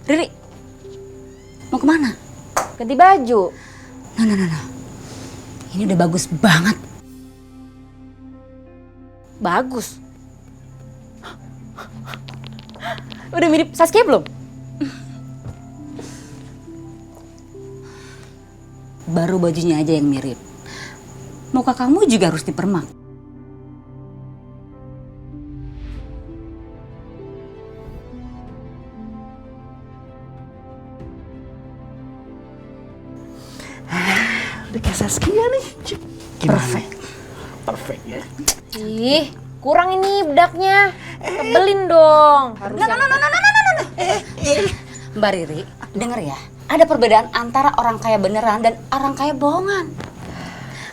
Riri, mau kemana? Ganti baju. Nah. Ini udah bagus banget. Bagus. Udah mirip Saskia belum? Baru bajunya aja yang mirip. Muka kamu juga harus dipermak. Udah kayak Saskia nih. Gimana? Perfect ya. Ih, kurang ini bedaknya. Tebelin dong. Harus yang... Mbak Riri, denger ya. Ada perbedaan antara orang kaya beneran dan orang kaya bohongan.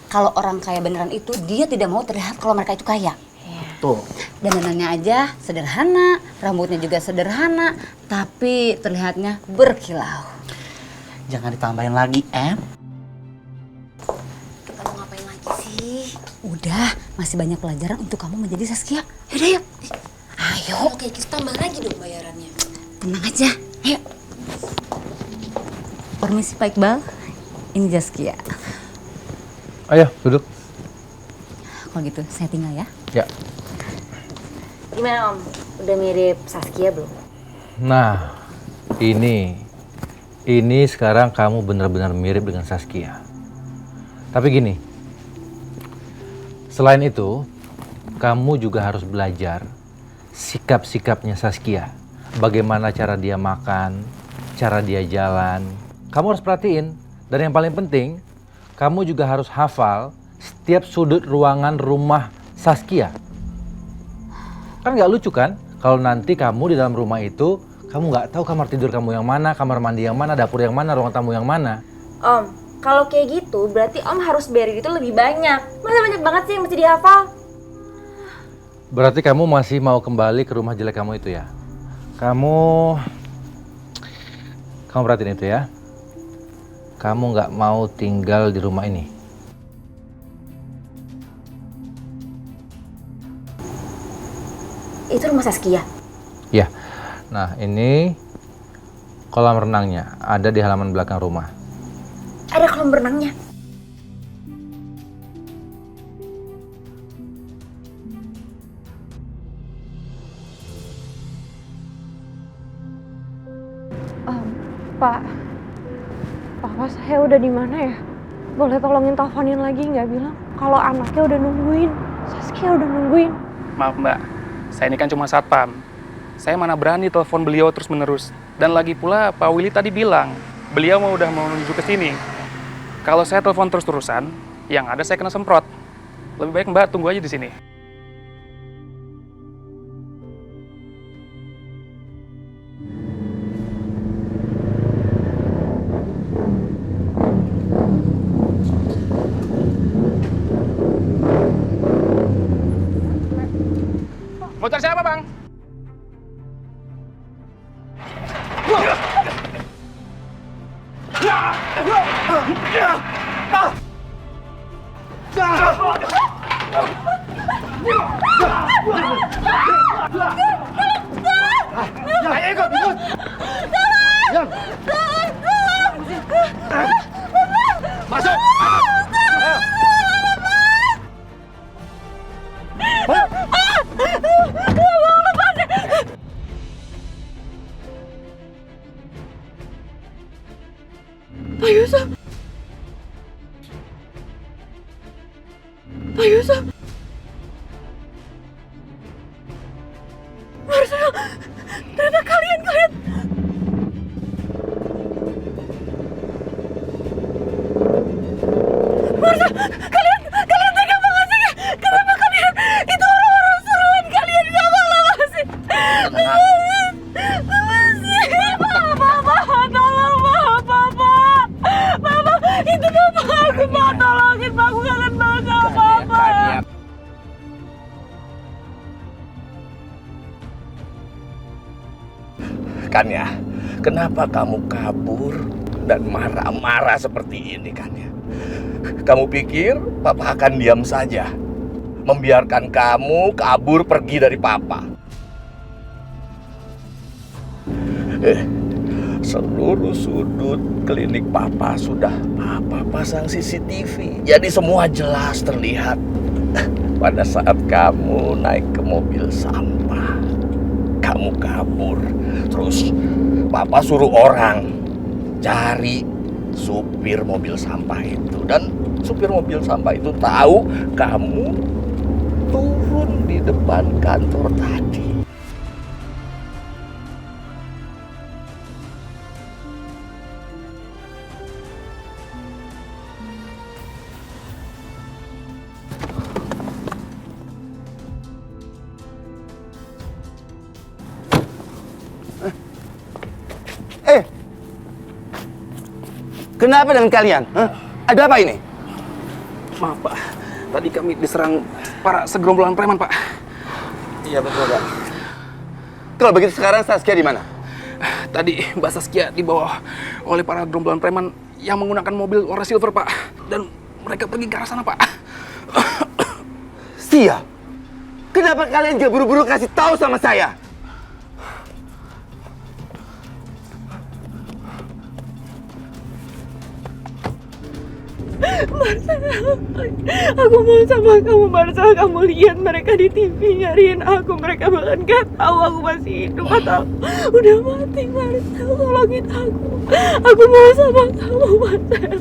Kalau orang kaya beneran itu dia tidak mau terlihat kalau mereka itu kaya. Tuh. Dandanannya aja sederhana, rambutnya juga sederhana, tapi terlihatnya berkilau. Jangan ditambahin lagi, Em. Kita mau ngapain lagi sih? Udah, masih banyak pelajaran untuk kamu menjadi Saskia. Yaudah yuk. Ayo. Oke, kita tambah lagi dong bayarannya. Tenang aja, ayo. Permisi Pak Iqbal, ini Zaskia. Ayo, duduk. Kalau gitu, saya tinggal ya. Ya. Gimana Om? Udah mirip Saskia belum? Nah, ini sekarang kamu benar-benar mirip dengan Saskia. Tapi gini, selain itu, kamu juga harus belajar sikap-sikapnya Saskia. Bagaimana cara dia makan, cara dia jalan. Kamu harus perhatiin. Dan yang paling penting, kamu juga harus hafal setiap sudut ruangan rumah Saskia. Kan nggak lucu kan? Kalau nanti kamu di dalam rumah itu, kamu nggak tahu kamar tidur kamu yang mana, kamar mandi yang mana, dapur yang mana, ruang tamu yang mana. Om, kalau kayak gitu berarti Om harus bayar itu lebih banyak. Masa banyak banget sih yang mesti dihafal? Berarti kamu masih mau kembali ke rumah jelek kamu itu ya? Kamu perhatiin itu ya. Kamu nggak mau tinggal di rumah ini. Itu rumah Saskia? Ya. Nah, ini kolam renangnya. Ada di halaman belakang rumah. Ada kolam renangnya? Pak, papa saya udah di mana ya? Boleh tolongin teleponin lagi nggak, bilang kalau anaknya udah nungguin, Saskia udah nungguin. Maaf Mbak, saya ini kan cuma satpam. Saya mana berani telepon beliau terus-menerus. Dan lagi pula Pak Willy tadi bilang, beliau udah mau menuju ke sini. Kalau saya telepon terus-terusan, yang ada saya kena semprot. Lebih baik Mbak tunggu aja di sini. Mau cari siapa, Bang? Ayo ikut. Masuk. Pak Yusuf. Pak Yusuf. Marcel, ternyata kalian. Marcel, kalian tega banget sih. Kenapa kalian? Itu orang-orang seruan kalian gak malah masih. Papa, tolong Papa. Papa, itu Papa aku, Pak, tolongin Pak, aku kangen banget sama Papa. Kan ya, kenapa kamu kabur dan marah-marah seperti ini kan ya? Kamu pikir Papa akan diam saja, membiarkan kamu kabur pergi dari Papa? seluruh sudut klinik papa sudah papa pasang CCTV. Jadi semua jelas terlihat pada saat kamu naik ke mobil sampah. Kamu kabur. Terus papa suruh orang cari supir mobil sampah itu. Dan supir mobil sampah itu tahu kamu turun di depan kantor tadi. Kenapa dengan kalian? Ada apa ini? Maaf Pak, tadi kami diserang para segerombolan preman Pak. Iya betul Pak. Kalau begitu sekarang Saskia di mana? Tadi Mbak Saskia dibawa oleh para gerombolan preman yang menggunakan mobil warna silver Pak. Dan mereka pergi ke arah sana Pak. Sia, kenapa kalian gak buru-buru kasih tahu sama saya? Marcel, aku mau sama kamu Marcel. Kamu lihat mereka di TV nyariin aku. Mereka bahkan gak tahu aku masih hidup atau udah mati. Marcel, tolongin aku. Aku mau sama kamu Marcel.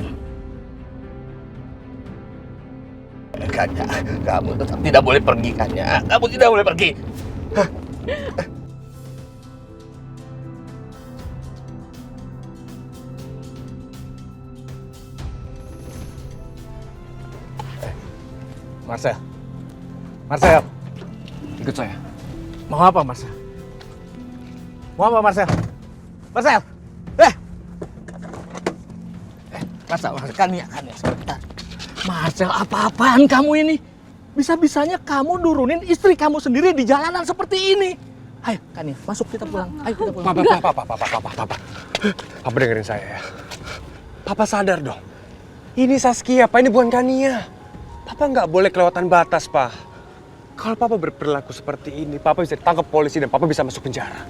Kanya, kamu tetap tidak boleh pergi, Kanya. Kamu tidak boleh pergi. Marcel. Marcel. Ikut saya. Mau apa, Marcel? Mau apa, Marcel? Marcel! Marcel, Kania, sebentar. Marcel, apa-apaan kamu ini? Bisa-bisanya kamu nurunin istri kamu sendiri di jalanan seperti ini. Ayo, Kania, masuk kita pulang. Ayo kita pulang. Papa dengerin saya ya. Papa sadar dong. Ini Saskia, Pak. Ini bukan Kania. Papa nggak boleh kelewatan batas, Pak. Kalau Papa berperilaku seperti ini, Papa bisa ditangkap polisi dan Papa bisa masuk penjara.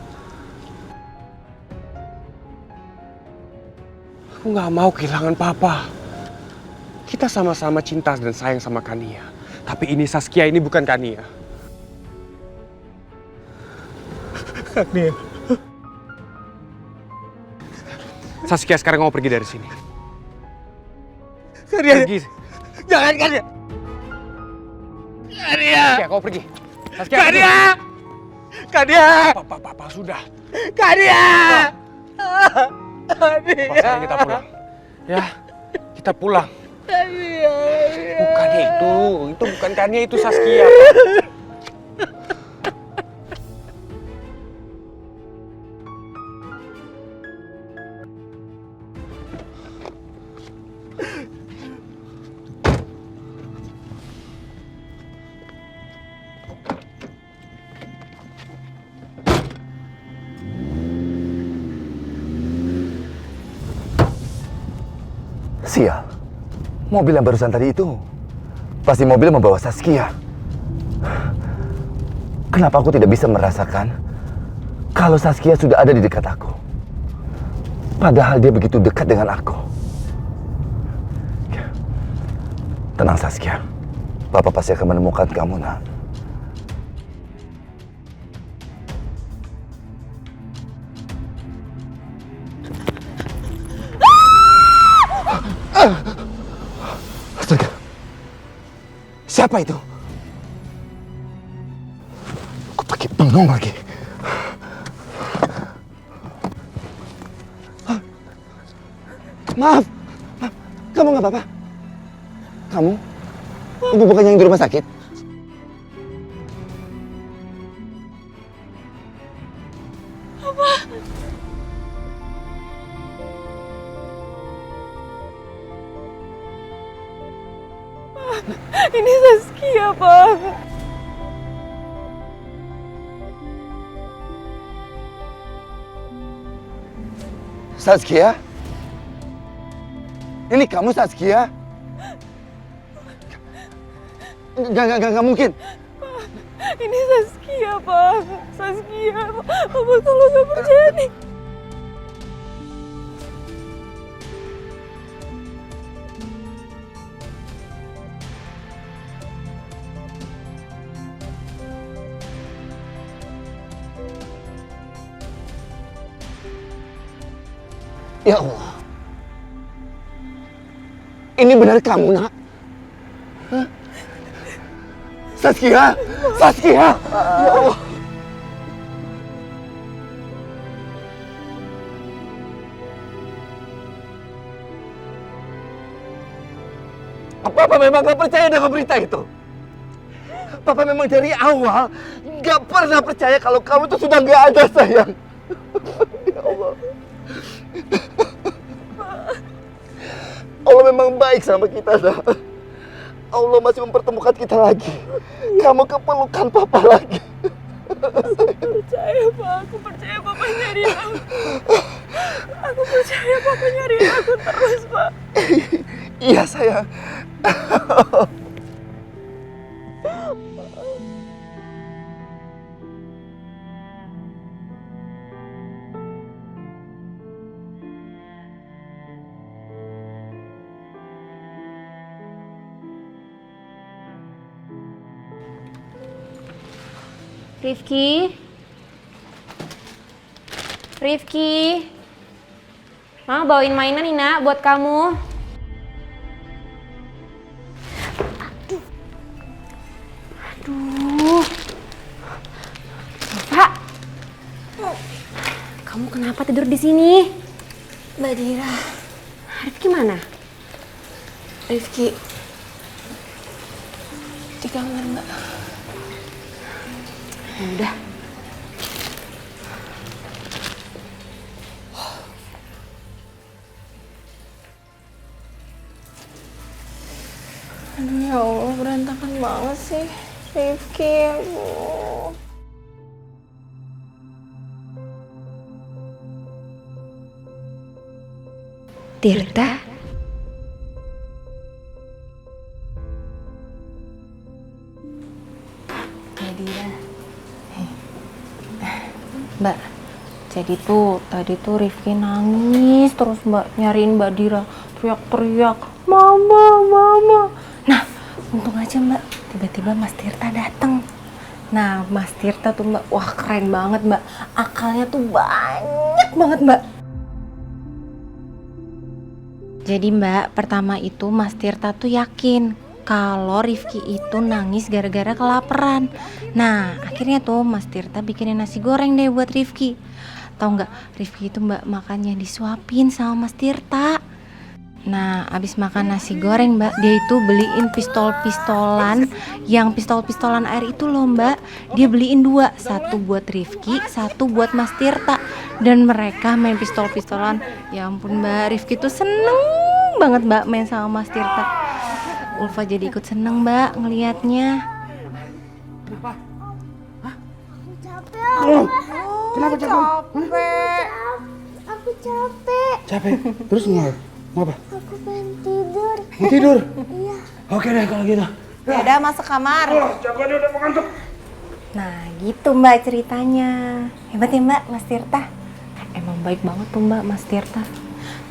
Aku nggak mau kehilangan Papa. Kita sama-sama cinta dan sayang sama Kania. Tapi ini Saskia, ini bukan Kania. Kania. Saskia, sekarang kamu pergi dari sini. Kania, Pergi. jangan Kania. Kania. Saskia, kau pergi. Saskia, Kania. Kania. Papa, sudah. Kania. Pak, sekarang kita pulang. Ya, kita pulang. Bukan itu bukan Kania, itu Saskia. Pak. Sial, mobil yang barusan tadi itu pasti mobil membawa Saskia. Kenapa aku tidak bisa merasakan kalau Saskia sudah ada di dekat aku? Padahal dia begitu dekat dengan aku. Tenang Saskia, Papa pasti akan menemukan kamu, nak. Astaga. Siapa itu? Aku pakai bingung lagi. Maaf, kamu nggak apa-apa? Kamu? Ibu bukan yang di rumah sakit? Ini Saskia, Pak. Saskia? Ini kamu Saskia? Gak mungkin. Ini Saskia, Pak. Saskia. Papa kalau nggak percaya nih. Ya Allah. Ini benar kamu, Nak? Hah? Saskia! Saskia! Ya Allah. Papa memang gak percaya dengan berita itu. Papa memang dari awal gak pernah percaya kalau kamu itu sudah gak ada, sayang. Ya Allah. Allah memang baik sama kita, Nak. Allah masih mempertemukan kita lagi. Kamu keperlukan Papa lagi. Percaya, Pak. Aku percaya Papa nyariin aku. Aku percaya Papa nyariin aku terus, Pak. Iya, sayang. Rifki? Rifki? Mama bawain mainan nih, Nak, buat kamu. Aduh. Pak. Kamu kenapa tidur di sini? Mbak Dira, Rifki mana? Rifki di kamar, Mbak. Ya udah. Aduh ya Allah, berantakan banget sih. Rifki, aduh. Tirta? Mbak, jadi tadi Rifki nangis terus Mbak, nyariin Mbak Dira, teriak-teriak, Mama, Mama. Nah, untung aja Mbak, tiba-tiba Mas Tirta datang. Nah, Mas Tirta tuh Mbak, wah keren banget Mbak, akalnya tuh banyak banget Mbak. Jadi Mbak, pertama itu Mas Tirta tuh yakin kalau Rifki itu nangis gara-gara kelaparan. Nah, akhirnya tuh Mas Tirta bikinin nasi goreng deh buat Rifki. Tahu nggak, Rifki itu Mbak makannya disuapin sama Mas Tirta. Nah, abis makan nasi goreng Mbak, dia itu beliin pistol-pistolan, yang pistol-pistolan air itu loh Mbak. Dia beliin 2, satu buat Rifki, satu buat Mas Tirta. Dan mereka main pistol-pistolan. Ya ampun Mbak, Rifki tuh seneng banget Mbak main sama Mas Tirta. Ulfa jadi ikut seneng Mbak ngelihatnya. Kenapa? Hah? Capek. Kenapa capek? Aku capek. Capek? Terus ngapa? Aku pengen tidur. Mau tidur? Iya. Oke deh kalau gitu. Ya udah masuk kamar. Capek udah mau ngantuk. Nah gitu Mbak ceritanya. Hebat ya Mbak Mas Tirta. Emang baik banget tuh Mbak Mas Tirta.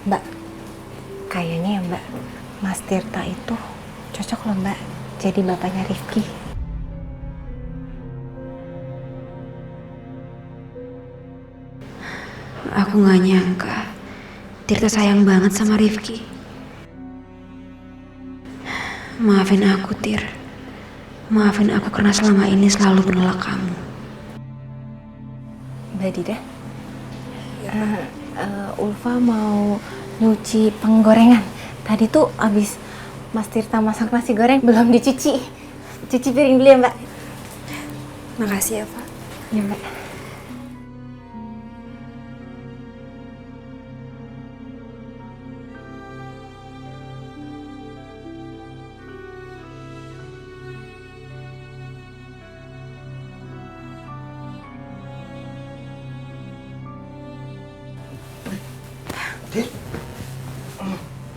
Mbak, kayaknya ya Mbak, Mas Tirta itu cocok loh Mbak jadi bapaknya Rifki. Aku gak nyangka Tirta sayang banget sama Rifki. Maafin aku Tir. Maafin aku karena selama ini selalu menolak kamu. Mbak Dida, Ulfa mau nyuci penggorengan. Tadi tuh abis Mas Tirta masak nasi goreng belum dicuci. Cuci piring dulu ya Mbak. Makasih ya Pak. Ya Mbak.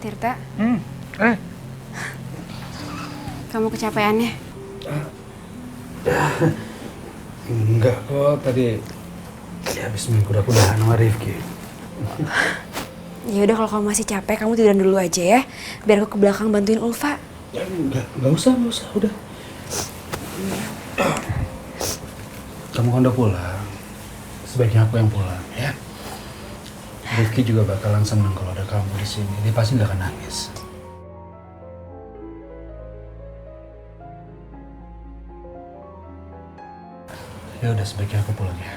Tirta. Kamu kecapean ya? Enggak kok, tadi habis main kuda-kudahan sama Rifki. Ya udah kalau kamu masih capek, kamu tiduran dulu aja ya. Biar aku ke belakang bantuin Ulfa. Enggak usah, udah. Kamu kan udah pulang. Sebaiknya aku yang pulang, ya? Rifki juga bakalan senang kalau ada kamu di sini. Dia pasti nggak akan nangis. Ya udah, sebaiknya aku pulang ya.